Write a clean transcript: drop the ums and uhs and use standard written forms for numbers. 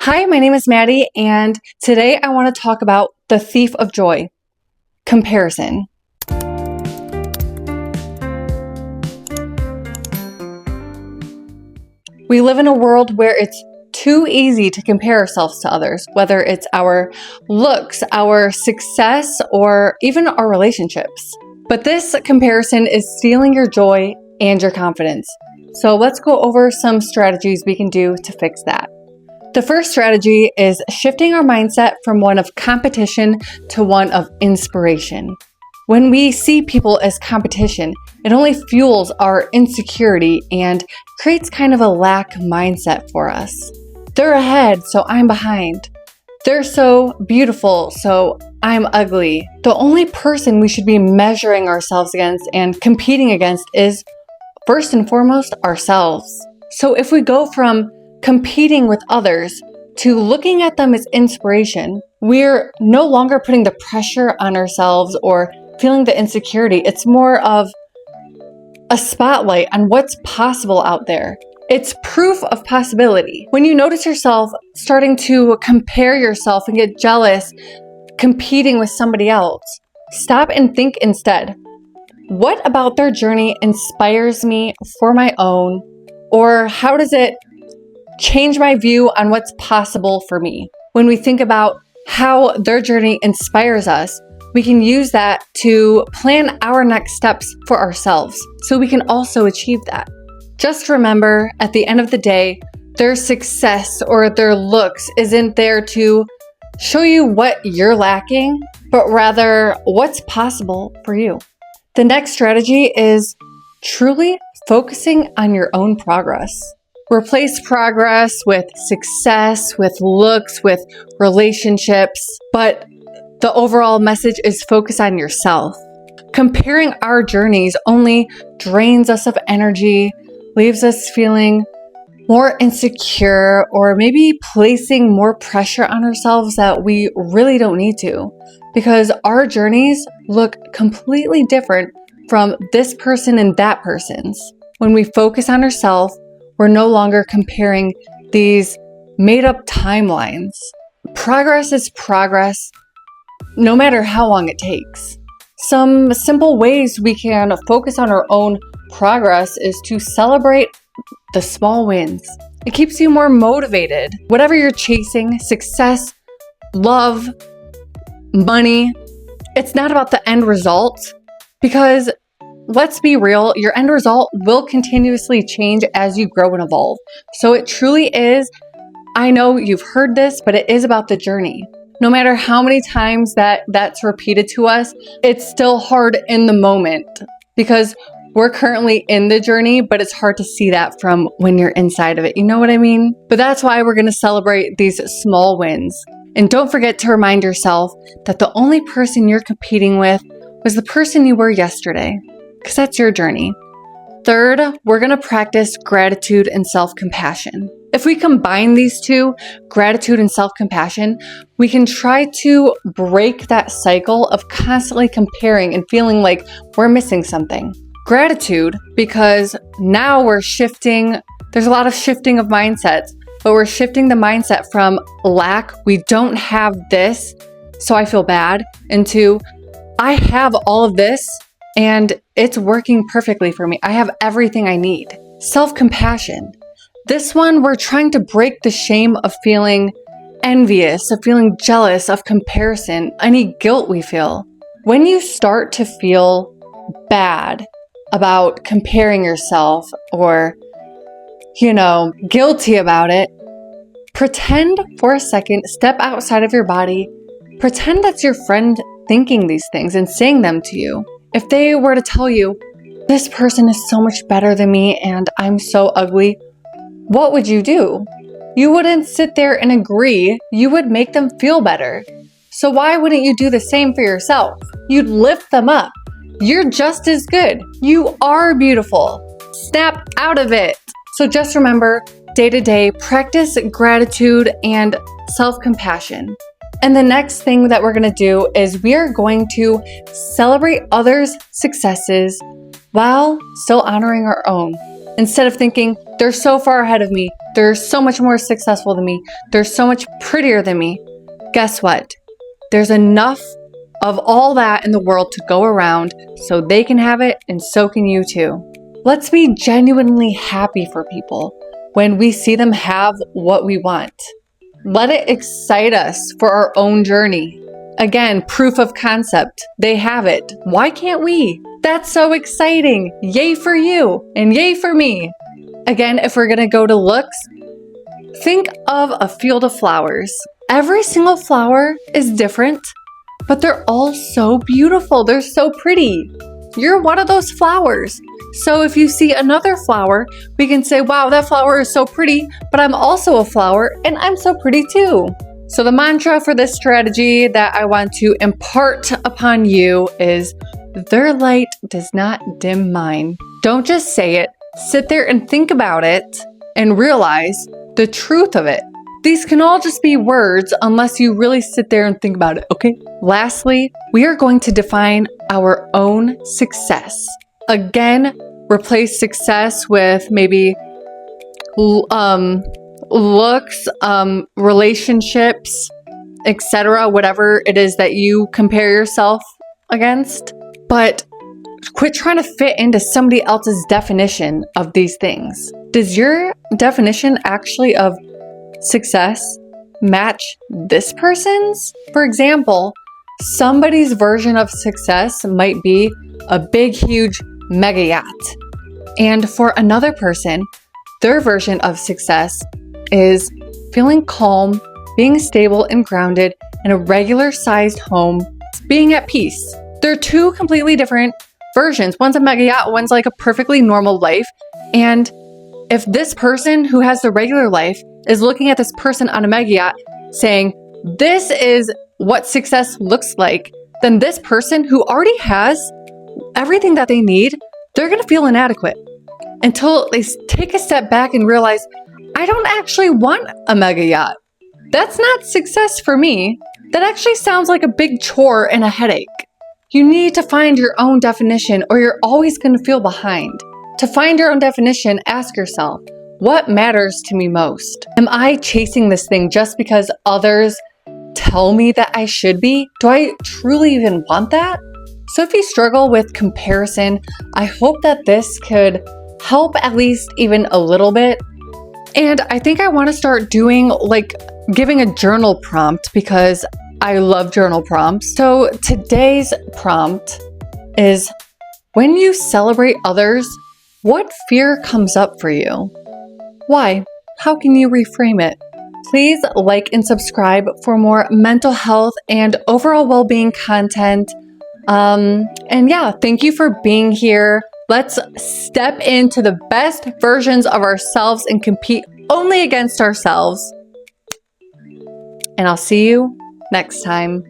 Hi, my name is Maddie, and today I want to talk about the thief of joy, comparison. We live in a world where it's too easy to compare ourselves to others, whether it's our looks, our success, or even our relationships. But this comparison is stealing your joy and your confidence. So let's go over some strategies we can do to fix that. The first strategy is shifting our mindset from one of competition to one of inspiration. When we see people as competition, it only fuels our insecurity and creates kind of a lack mindset for us. They're ahead, so I'm behind. They're so beautiful, so I'm ugly. The only person we should be measuring ourselves against and competing against is, first and foremost, ourselves. So if we go from competing with others to looking at them as inspiration, we're no longer putting the pressure on ourselves or feeling the insecurity. It's more of a spotlight on what's possible out there. It's proof of possibility. When you notice yourself starting to compare yourself and get jealous, competing with somebody else, stop and think instead, what about their journey inspires me for my own? Or how does it change my view on what's possible for me? When we think about how their journey inspires us, we can use that to plan our next steps for ourselves so we can also achieve that. Just remember, at the end of the day, their success or their looks isn't there to show you what you're lacking, but rather what's possible for you. The next strategy is truly focusing on your own progress. Replace progress with success, with looks, with relationships, but the overall message is focus on yourself. Comparing our journeys only drains us of energy, leaves us feeling more insecure, or maybe placing more pressure on ourselves that we really don't need to, because our journeys look completely different from this person and that person's. When we focus on ourselves, we're no longer comparing these made-up timelines. Progress is progress, no matter how long it takes. Some simple ways we can focus on our own progress is to celebrate the small wins. It keeps you more motivated. Whatever you're chasing, success, love, money, it's not about the end result, because let's be real, your end result will continuously change as you grow and evolve. So it truly is, I know you've heard this, but it is about the journey. No matter how many times that's repeated to us, it's still hard in the moment because we're currently in the journey, but it's hard to see that from when you're inside of it. You know what I mean? But that's why we're going to celebrate these small wins. And don't forget to remind yourself that the only person you're competing with was the person you were yesterday, because that's your journey. Third, we're going to practice gratitude and self-compassion. If we combine these two, gratitude and self-compassion, we can try to break that cycle of constantly comparing and feeling like we're missing something. Gratitude, because now we're shifting, there's a lot of shifting of mindsets, but we're shifting the mindset from lack, we don't have this, so I feel bad, into I have all of this, and it's working perfectly for me. I have everything I need. Self-compassion. This one, we're trying to break the shame of feeling envious, of feeling jealous, of comparison, any guilt we feel. When you start to feel bad about comparing yourself or, guilty about it, pretend for a second, step outside of your body, pretend that's your friend thinking these things and saying them to you. If they were to tell you, this person is so much better than me and I'm so ugly, what would you do? You wouldn't sit there and agree. You would make them feel better. So why wouldn't you do the same for yourself? You'd lift them up. You're just as good. You are beautiful. Snap out of it. So just remember, day to day, practice gratitude and self-compassion. And the next thing that we're going to do is we are going to celebrate others' successes while still honoring our own. Instead of thinking, They're so far ahead of me. They're so much more successful than me. They're so much prettier than me. Guess what? There's enough of all that in the world to go around so they can have it and so can you too. Let's be genuinely happy for people when we see them have what we want. Let it excite us for our own journey. Again, proof of concept. They have it. Why can't we? That's so exciting. Yay for you and yay for me. Again, if we're gonna go to looks, think of a field of flowers. Every single flower is different, but they're all so beautiful. They're so pretty. You're one of those flowers. So if you see another flower, we can say, wow, that flower is so pretty, but I'm also a flower and I'm so pretty too. So the mantra for this strategy that I want to impart upon you is, their light does not dim mine. Don't just say it. Sit there and think about it and realize the truth of it. These can all just be words unless you really sit there and think about it, okay? Lastly, we are going to define our own success. Again, replace success with maybe looks, relationships, etc., whatever it is that you compare yourself against. But quit trying to fit into somebody else's definition of these things. Does your definition actually of success match this person's? For example, somebody's version of success might be a big, huge mega yacht. And for another person, their version of success is feeling calm, being stable and grounded in a regular sized home, being at peace. They're two completely different versions. One's a mega yacht, one's like a perfectly normal life. And if this person who has the regular life is looking at this person on a mega yacht saying, this is what success looks like, then this person who already has everything that they need, they're going to feel inadequate until they take a step back and realize, I don't actually want a mega yacht. That's not success for me. That actually sounds like a big chore and a headache. You need to find your own definition or you're always going to feel behind. To find your own definition, ask yourself, what matters to me most? Am I chasing this thing just because others tell me that I should be? Do I truly even want that? So if you struggle with comparison, I hope that this could help at least even a little bit. And I think I want to start doing giving a journal prompt because I love journal prompts. So today's prompt is, when you celebrate others, what fear comes up for you? Why? How can you reframe it? Please like and subscribe for more mental health and overall well-being content. And yeah, thank you for being here. Let's step into the best versions of ourselves and compete only against ourselves. And I'll see you next time.